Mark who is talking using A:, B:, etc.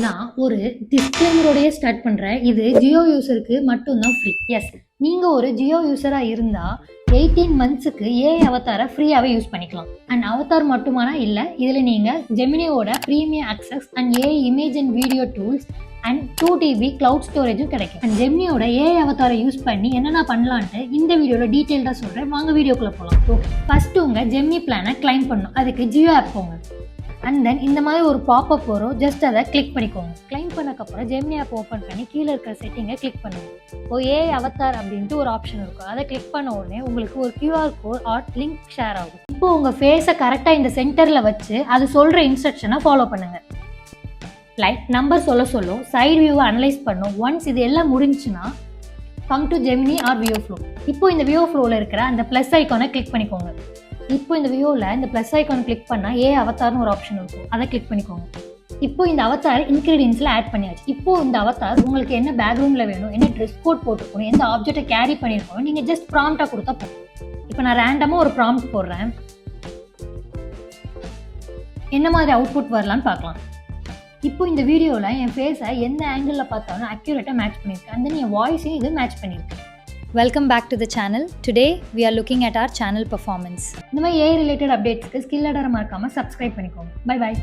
A: நான் ஒரு டிஸ்க்ளைமரோடய ஸ்டார்ட் பண்ணுறேன். இது ஜியோ யூஸருக்கு மட்டும்தான் ஃப்ரீ. எஸ், நீங்கள் ஒரு ஜியோ யூஸராக இருந்தால் 18 மந்த்ஸுக்கு ஏஐ அவதாரை ஃப்ரீயாகவே யூஸ் பண்ணிக்கலாம். அண்ட் அவதார் மட்டுமானா இல்லை, இதில் நீங்கள் ஜெமினியோட premium access and AI image and video tools and 2 TB cloud ஸ்டோரேஜும் கிடைக்கும். அண்ட் ஜெமினியோட ஏஐ அவதாரை யூஸ் பண்ணி என்னென்ன பண்ணலான்ட்டு இந்த வீடியோவில் டீட்டெயில்டாக சொல்கிறேன். வாங்க வீடியோக்குள்ளே போகலாம். ஸோ ஃபஸ்ட்டு உங்கள் ஜெமினி பிளானை கிளைம் பண்ணணும். அதுக்கு ஜியோ ஆப் போங்க. அண்ட் தென் இந்த மாதிரி ஒரு பாப்அப் வரும். ஜஸ்ட் அதை கிளிக் பண்ணிக்கோங்க. கிளைம் பண்ணக்கப்புறம் ஜெமினி ஆப் ஓப்பன் பண்ணி கீழே இருக்கிற செட்டிங்கை கிளிக் பண்ணுங்க. இப்போ ஏஐ அவதார் அப்படின்ட்டு ஒரு ஆப்ஷன் இருக்கும். அதை கிளிக் பண்ண உடனே உங்களுக்கு ஒரு QR code or link share ஆகும். இப்போ உங்கள் ஃபேஸை கரெக்டாக இந்த சென்டரில் வச்சு அது சொல்கிற இன்ஸ்ட்ரக்ஷனை ஃபாலோ பண்ணுங்கள். லைக் நம்பர் சொல்லும், சைடு வியூவை அனலைஸ் பண்ணும். ஒன்ஸ் இது எல்லாம் முடிஞ்சுன்னா come to Gemini or Veo Flow. இப்போ இந்த வியோ ஃப்ளோவில் இருக்கிற அந்த ப்ளஸ் ஐக்கானை கிளிக் பண்ணிக்கோங்க. இப்போ இந்த வியூவில் இந்த ப்ளஸ் ஐக்கான் கிளிக் பண்ணால் அவதார்னு ஒரு ஆப்ஷன் இருக்கும். அதை கிளிக் பண்ணிக்கோங்க. இப்போ இந்த அவதார் இன்க்ரீடியன்ஸில் ஆட் பண்ணியாச்சு. இப்போ இந்த அவதார் உங்களுக்கு என்ன பேக்ரவுண்டில் வேணும், என்ன ட்ரெஸ் கோட் போட்டுக்கணும், எந்த ஆப்ஜெக்டை கேரி பண்ணியிருக்கணும், நீங்கள் ஜஸ்ட் ப்ராம்ப்டாக கொடுத்தா போதும். இப்போ நான் ரேண்டமாக ஒரு ப்ராம்ப்ட் போடுறேன். என்ன மாதிரி அவுட்புட் வரலான்னு பார்க்கலாம். இப்போ இந்த வீடியோவில் என் ஃபேஸை எந்த ஆங்கிளில் பார்த்தாலும் அக்யூரேட்டாக மேட்ச் பண்ணியிருக்கேன். அந்த என் வாய்ஸையும் இது மேட்ச் பண்ணியிருக்கேன்.
B: Welcome back to the channel. Today we are looking at our channel performance.
A: இந்த மாதிரி ஏஐ ரிலேட்டட் அப்டேட்ஸ்க்கு ஸ்கில் அடரை மறக்காமல் சப்ஸ்கிரைப் பண்ணிக்கோங்க. Bye bye.